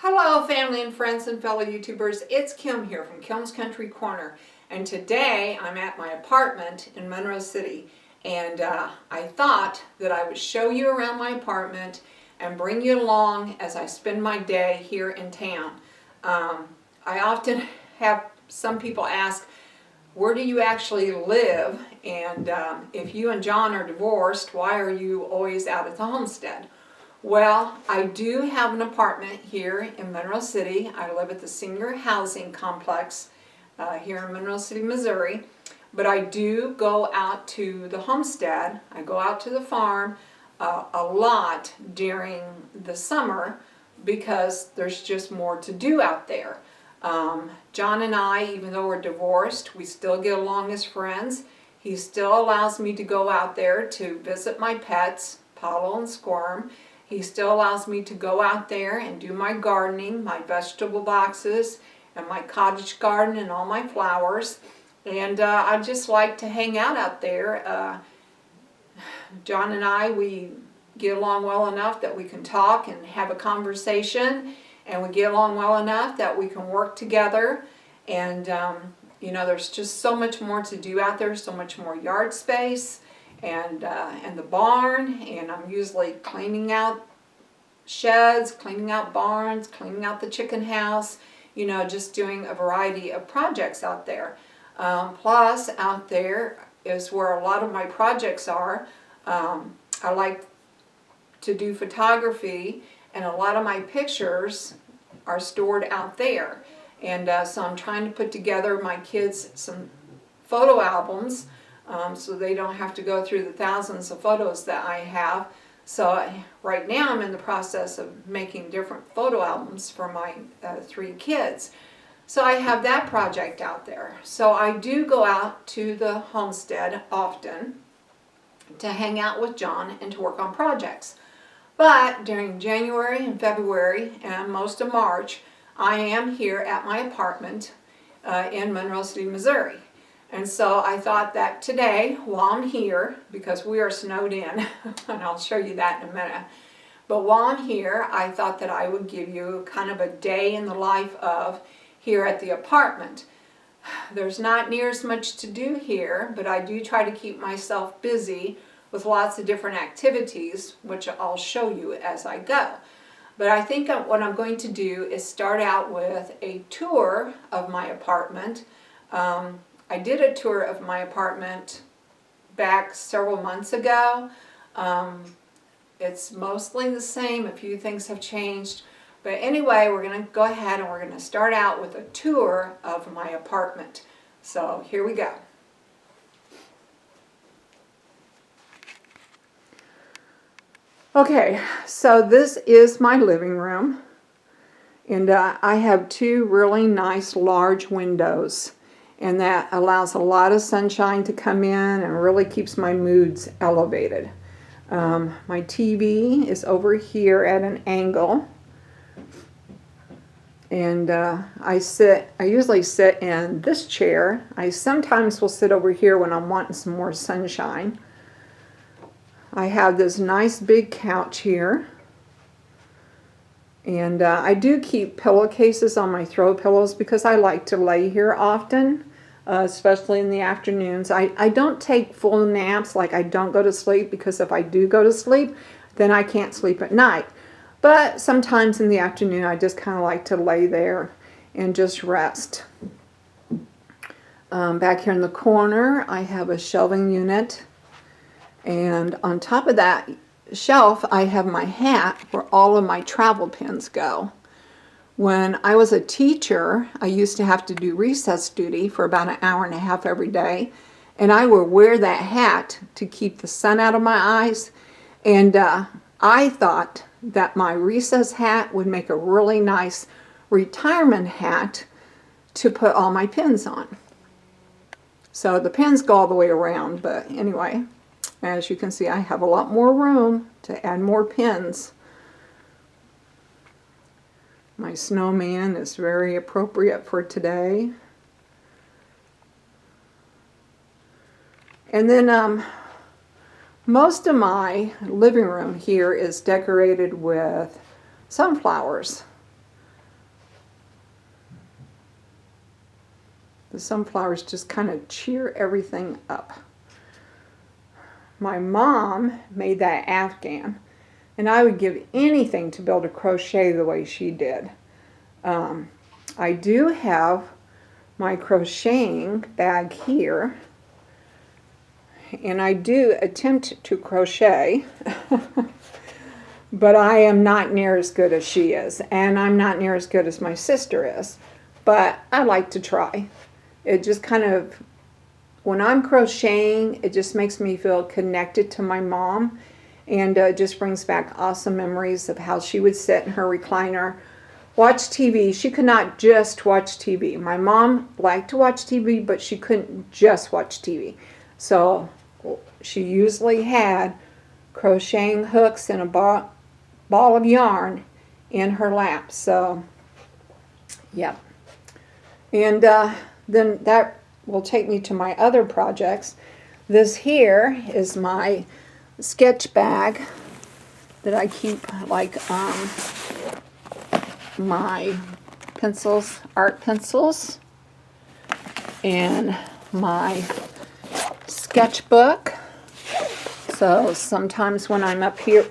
Hello family and friends and fellow YouTubers, it's Kim here from Kim's Country Corner, and today I'm at my apartment in Monroe City, and I thought that I would show you around my apartment and bring you along as I spend my day here in town. I often have some people ask, where do you actually live? And if you and John are divorced, why are you always out at the homestead? Well, I do have an apartment here in Monroe City. I live at the senior housing complex here in Monroe City, Missouri. But I do go out to the homestead. I go out to the farm a lot during the summer because there's just more to do out there. John and I, even though we're divorced, we still get along as friends. He still allows me to go out there to visit my pets, Paolo and Squirm. He still allows me to go out there and do my gardening, my vegetable boxes, and my cottage garden and all my flowers. And I just like to hang out there. John and I, we get along well enough that we can talk and have a conversation. And we get along well enough that we can work together. And, you know, there's just so much more to do out there, so much more yard space. And the barn, and I'm usually cleaning out sheds, cleaning out barns, cleaning out the chicken house, you know, just doing a variety of projects out there. Plus, out there is where a lot of my projects are. I like to do photography, and a lot of my pictures are stored out there. And so I'm trying to put together my kids some photo albums, so they don't have to go through the thousands of photos that I have. So right now I'm in the process of making different photo albums for my 3 kids. So I have that project out there. So I do go out to the homestead often to hang out with John and to work on projects. But during January and February and most of March, I am here at my apartment in Monroe City, Missouri. And so I thought that today, while I'm here, because we are snowed in, and I'll show you that in a minute, but while I'm here, I thought that I would give you kind of a day in the life of here at the apartment. There's not near as much to do here, but I do try to keep myself busy with lots of different activities, which I'll show you as I go. But I think what I'm going to do is start out with a tour of my apartment. I did a tour of my apartment back several months ago. It's mostly the same. A few things have changed. But anyway, we're going to go ahead and we're going to start out with a tour of my apartment. So here we go. Okay, so this is my living room. And I have 2 really nice large windows. And that allows a lot of sunshine to come in and really keeps my moods elevated. My TV is over here at an angle. And I usually sit in this chair. I sometimes will sit over here when I'm wanting some more sunshine. I have this nice big couch here. And I do keep pillowcases on my throw pillows because I like to lay here often, especially in the afternoons. I don't take full naps, like I don't go to sleep, because if I do go to sleep, then I can't sleep at night. But sometimes in the afternoon, I just kind of like to lay there and just rest. Back here in the corner, I have a shelving unit. And on top of that shelf, I have my hat where all of my travel pins go. When I was a teacher, I used to have to do recess duty for about an hour and a half every day, and I would wear that hat to keep the sun out of my eyes. And I thought that my recess hat would make a really nice retirement hat to put all my pins on. So the pins go all the way around, but anyway. As you can see, I have a lot more room to add more pins. My snowman is very appropriate for today. And then most of my living room here is decorated with sunflowers. The sunflowers just kind of cheer everything up. My mom made that afghan, and I would give anything to be able to crochet the way she did. I do have my crocheting bag here, and I do attempt to crochet, but I am not near as good as she is, and I'm not near as good as my sister is, but I like to try. It just kind of, when I'm crocheting, it just makes me feel connected to my mom, and just brings back awesome memories of how she would sit in her recliner, watch TV. She could not just watch TV. My mom liked to watch TV, but she couldn't just watch TV. So she usually had crocheting hooks and a ball of yarn in her lap. So, yeah. And then that will take me to my other projects. This here is my sketch bag that I keep like my pencils, art pencils, and my sketchbook. So sometimes when I'm up here,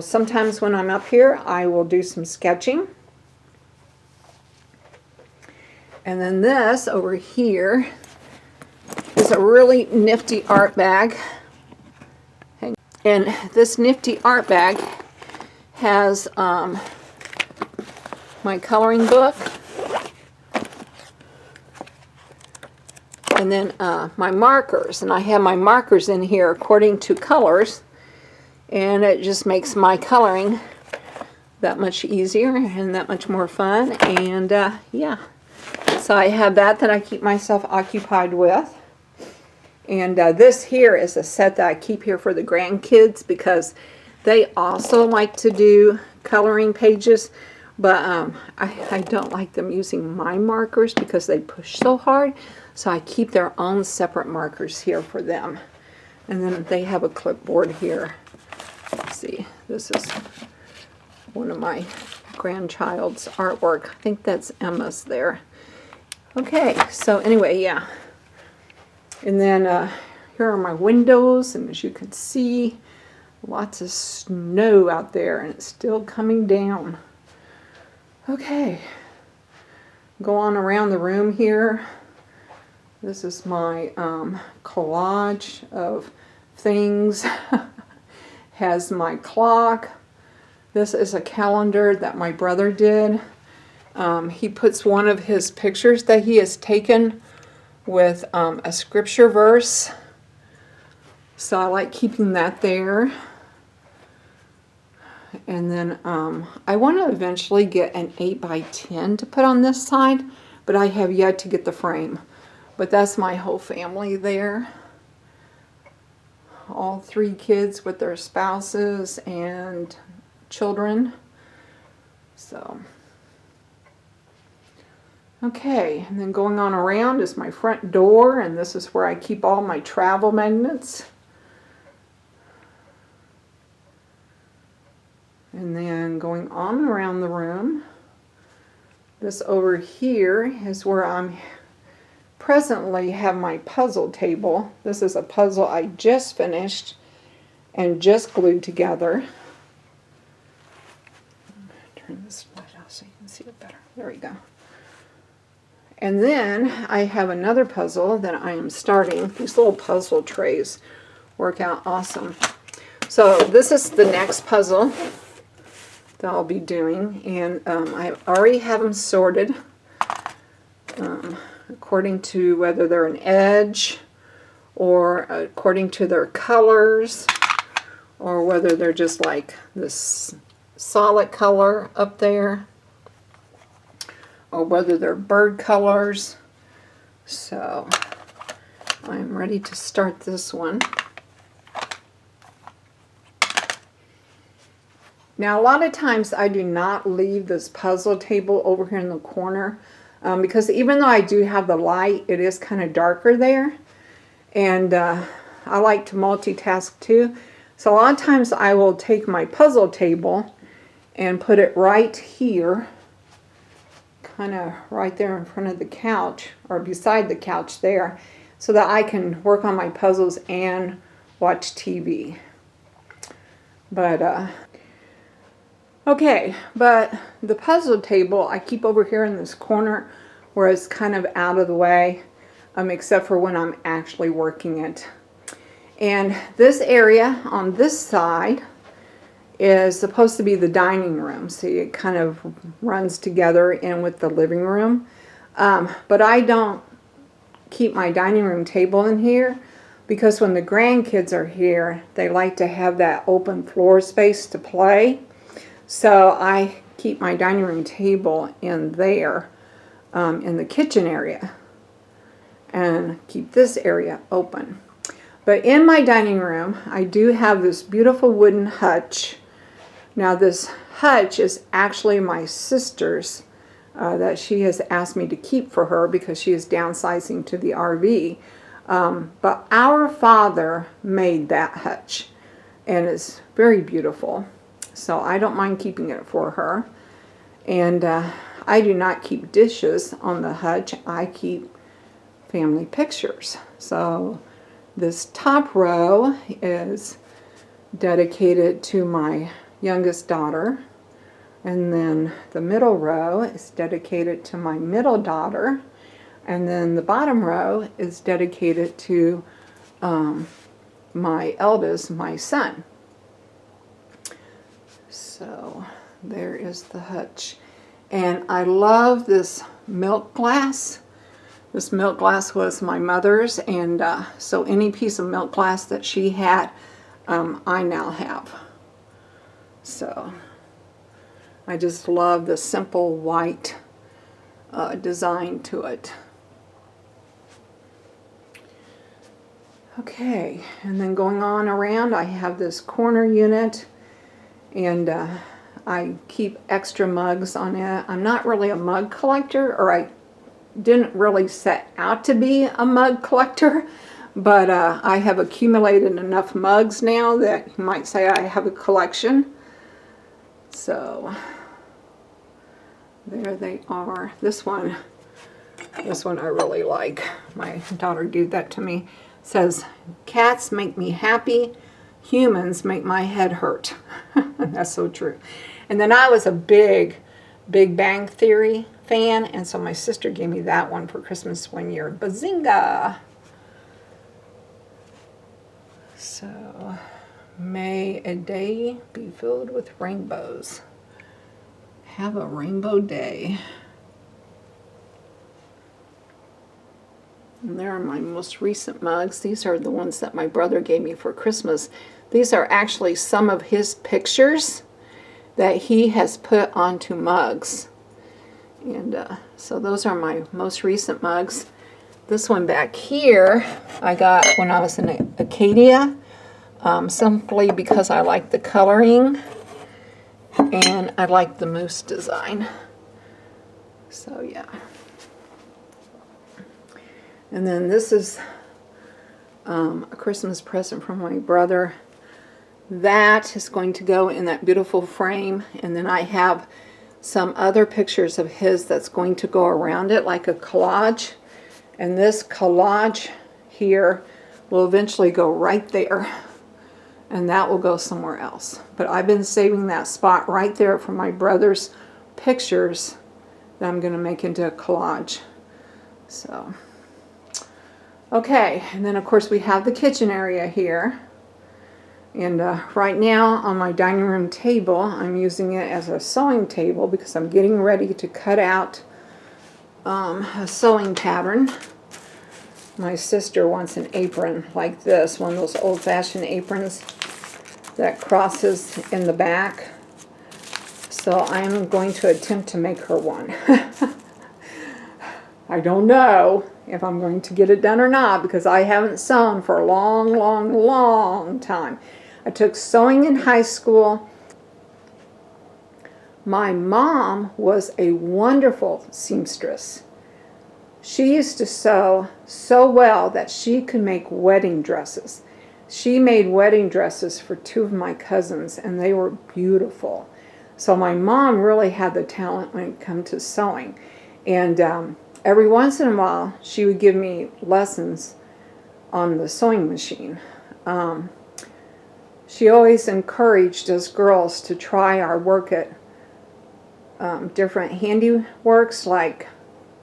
sometimes when I'm up here, I will do some sketching. And then this over here is a really nifty art bag. And this nifty art bag has my coloring book, and then my markers. And I have my markers in here according to colors, and it just makes my coloring that much easier and that much more fun. And yeah, so I have that I keep myself occupied with. And this here is a set that I keep here for the grandkids because they also like to do coloring pages, but I don't like them using my markers because they push so hard. So I keep their own separate markers here for them. And then they have a clipboard here. Let's see, this is one of my grandchild's artwork. I think that's Emma's there. Okay, so anyway, yeah. And then here are my windows, and as you can see, lots of snow out there, and it's still coming down. Okay, go on around the room here. This is my collage of things. Has my clock. This is a calendar that my brother did. He puts one of his pictures that he has taken with a scripture verse. So I like keeping that there. And then I want to eventually get an 8x10 to put on this side, but I have yet to get the frame. But that's my whole family there. All 3 kids with their spouses and children. So, okay, and then going on around is my front door, and this is where I keep all my travel magnets. And then going on around the room, this over here is where I'm presently have my puzzle table. This is a puzzle I just finished and just glued together. Turn this light off so you can see it better. There we go. And then I have another puzzle that I am starting. These little puzzle trays work out awesome. So this is the next puzzle that I'll be doing, and I already have them sorted according to whether they're an edge or according to their colors, or whether they're just like this solid color up there, or whether they're bird colors. So I'm ready to start this one. Now, a lot of times I do not leave this puzzle table over here in the corner because even though I do have the light, it is kind of darker there. And I like to multitask too. So a lot of times I will take my puzzle table and put it right here, kind of right there in front of the couch, or beside the couch there, so that I can work on my puzzles and watch TV. But, okay, but the puzzle table I keep over here in this corner where it's kind of out of the way, except for when I'm actually working it. And this area on this side is supposed to be the dining room, so it kind of runs together in with the living room. But I don't keep my dining room table in here because when the grandkids are here, they like to have that open floor space to play. So I keep my dining room table in there, in the kitchen area, and keep this area open. But in my dining room, I do have this beautiful wooden hutch. Now this hutch is actually my sister's that she has asked me to keep for her because she is downsizing to the RV. But our father made that hutch, and it's very beautiful. So I don't mind keeping it for her. And I do not keep dishes on the hutch. I keep family pictures. So this top row is dedicated to my youngest daughter, and then the middle row is dedicated to my middle daughter, and then the bottom row is dedicated to my eldest, my son. So there is the hutch. And I love this milk glass. This milk glass was my mother's, and so any piece of milk glass that she had, I now have. So I just love the simple white design to it. Okay, and then going on around, I have this corner unit, and I keep extra mugs on it. I'm not really a mug collector, or I didn't really set out to be a mug collector, but I have accumulated enough mugs now that you might say I have a collection. So there they are. This one I really like. My daughter gave that to me. It says, "Cats make me happy, humans make my head hurt." That's so true. And then I was a big Bang Theory fan, and so my sister gave me that one for Christmas one year. Bazinga! So, may a day be filled with rainbows. Have a rainbow day. And there are my most recent mugs. These are the ones that my brother gave me for Christmas. These are actually some of his pictures that he has put onto mugs. And so those are my most recent mugs. This one back here I got when I was in Acadia, simply because I like the coloring and I like the moose design. So yeah. And then this is a Christmas present from my brother. That is going to go in that beautiful frame, and then I have some other pictures of his that's going to go around it like a collage, and this collage here will eventually go right there, and that will go somewhere else. But I've been saving that spot right there for my brother's pictures that I'm going to make into a collage. So okay, and then of course we have the kitchen area here. And right now on my dining room table, I'm using it as a sewing table because I'm getting ready to cut out a sewing pattern. My sister wants an apron like this, one of those old-fashioned aprons that crosses in the back. So I'm going to attempt to make her one. I don't know if I'm going to get it done or not because I haven't sewn for a long time. I took sewing in high school. My mom was a wonderful seamstress. She used to sew so well that she could make wedding dresses. She made wedding dresses for two of my cousins, and they were beautiful. So my mom really had the talent when it came to sewing. And every once in a while, she would give me lessons on the sewing machine. She always encouraged us girls to try our work at different handiworks, like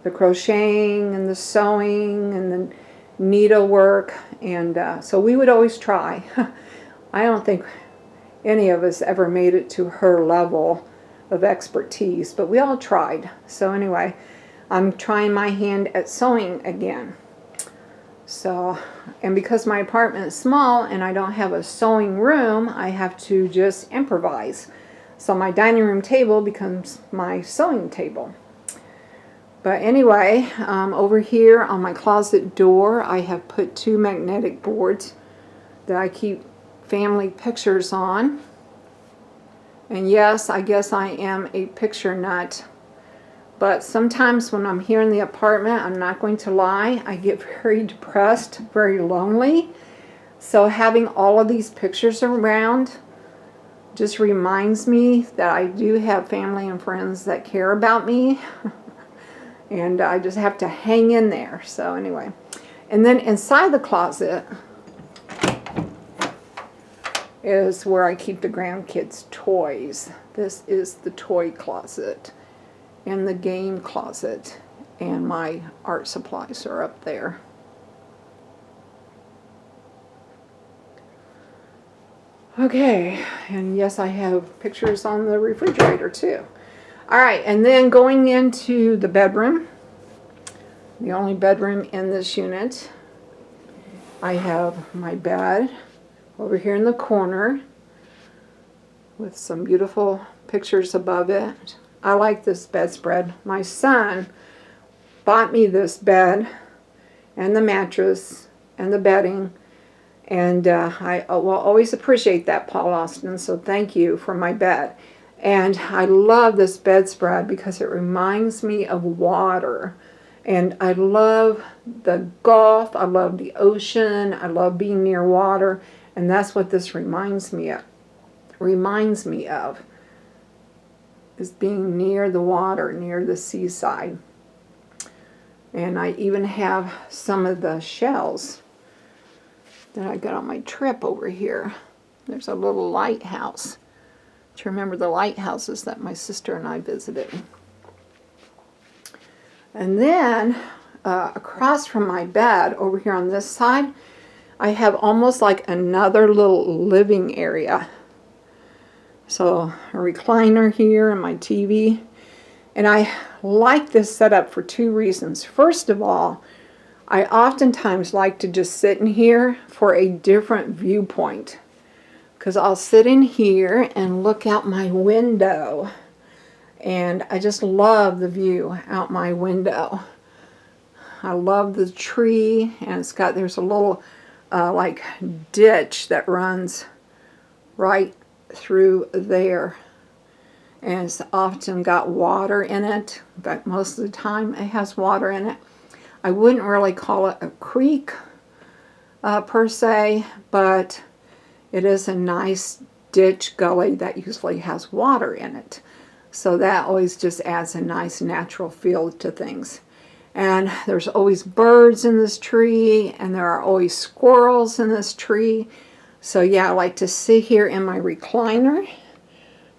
the crocheting and the sewing and the needlework. And so we would always try. I don't think any of us ever made it to her level of expertise, but we all tried. So anyway, I'm trying my hand at sewing again. So, and because my apartment is small and I don't have a sewing room, I have to just improvise. So my dining room table becomes my sewing table. But anyway, over here on my closet door, I have put 2 magnetic boards that I keep family pictures on. And yes, I guess I am a picture nut. But sometimes when I'm here in the apartment, I'm not going to lie, I get very depressed, very lonely. So having all of these pictures around just reminds me that I do have family and friends that care about me. And I just have to hang in there. So anyway. And then inside the closet is where I keep the grandkids' toys. This is the toy closet. And the game closet, and my art supplies are up there. Okay, and yes, I have pictures on the refrigerator too. Alright, and then going into the bedroom, the only bedroom in this unit, I have my bed over here in the corner with some beautiful pictures above it. I like this bedspread. My son bought me this bed and the mattress and the bedding, and I will always appreciate that, Paul Austin, so thank you for my bed. And I love this bedspread because it reminds me of water, and I love the Gulf, I love the ocean, I love being near water, and that's what this reminds me of. Is being near the water, near the seaside. And I even have some of the shells that I got on my trip over here. There's a little lighthouse. Do you remember the lighthouses that my sister and I visited? And then across from my bed over here on this side, I have almost like another little living area. So a recliner here and my TV. And I like this setup for 2 reasons. First of all, I oftentimes like to just sit in here for a different viewpoint. Because I'll sit in here and look out my window. And I just love the view out my window. I love the tree, and there's a little like ditch that runs right through there, and it's often got water in it. In fact, most of the time it has water in it. I wouldn't really call it a creek per se, but it is a nice ditch gully that usually has water in it. So that always just adds a nice natural feel to things. And there's always birds in this tree, and there are always squirrels in this tree. So yeah, I like to sit here in my recliner,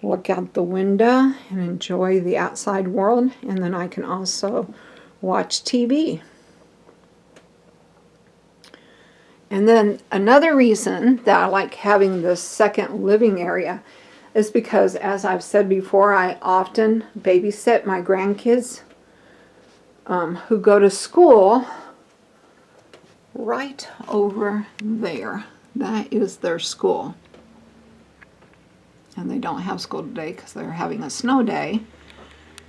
look out the window, and enjoy the outside world. And then I can also watch TV. And then another reason that I like having this second living area is because, as I've said before, I often babysit my grandkids who go to school right over there. That is their school. And they don't have school today because they're having a snow day.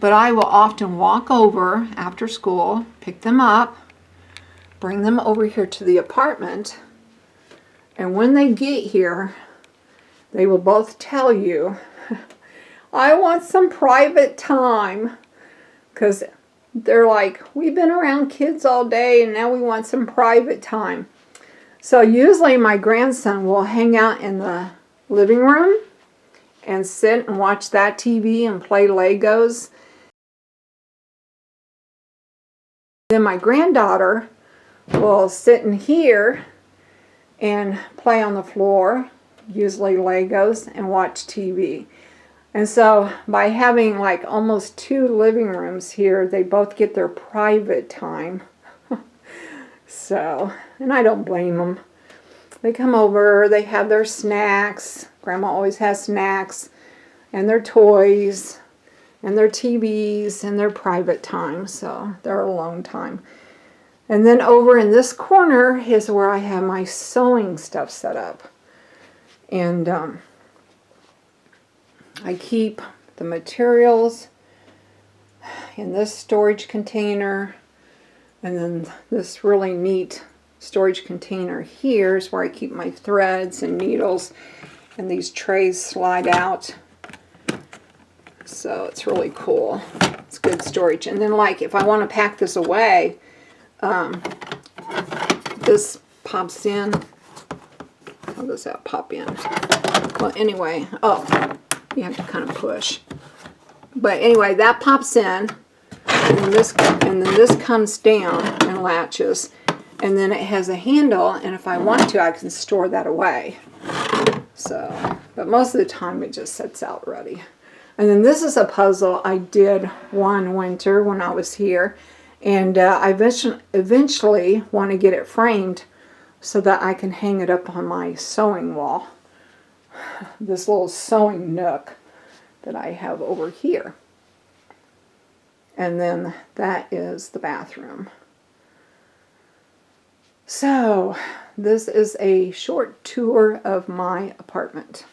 But I will often walk over after school, pick them up, bring them over here to the apartment. And when they get here, they will both tell you, I want some private time. Because they're like, we've been around kids all day and now we want some private time. So usually my grandson will hang out in the living room and sit and watch that TV and play Legos. Then my granddaughter will sit in here and play on the floor, usually Legos, and watch TV. And so by having like almost 2 living rooms here, they both get their private time. So, and I don't blame them. They come over, they have their snacks. Grandma always has snacks, and their toys, and their TVs, and their private time, so their alone time. And then over in this corner is where I have my sewing stuff set up. And I keep the materials in this storage container, and then this really neat storage container here is where I keep my threads and needles, and these trays slide out. So it's really cool. It's good storage. And then like if I want to pack this away, this pops in. How does that pop in? Well, anyway, oh, you have to kind of push. But anyway, that pops in, and then this comes down and latches, and then it has a handle, and if I want to, I can store that away. So, but most of the time it just sits out ready. And then this is a puzzle I did one winter when I was here, and I eventually want to get it framed so that I can hang it up on my sewing wall. This little sewing nook that I have over here. And then that is the bathroom. So this is a short tour of my apartment.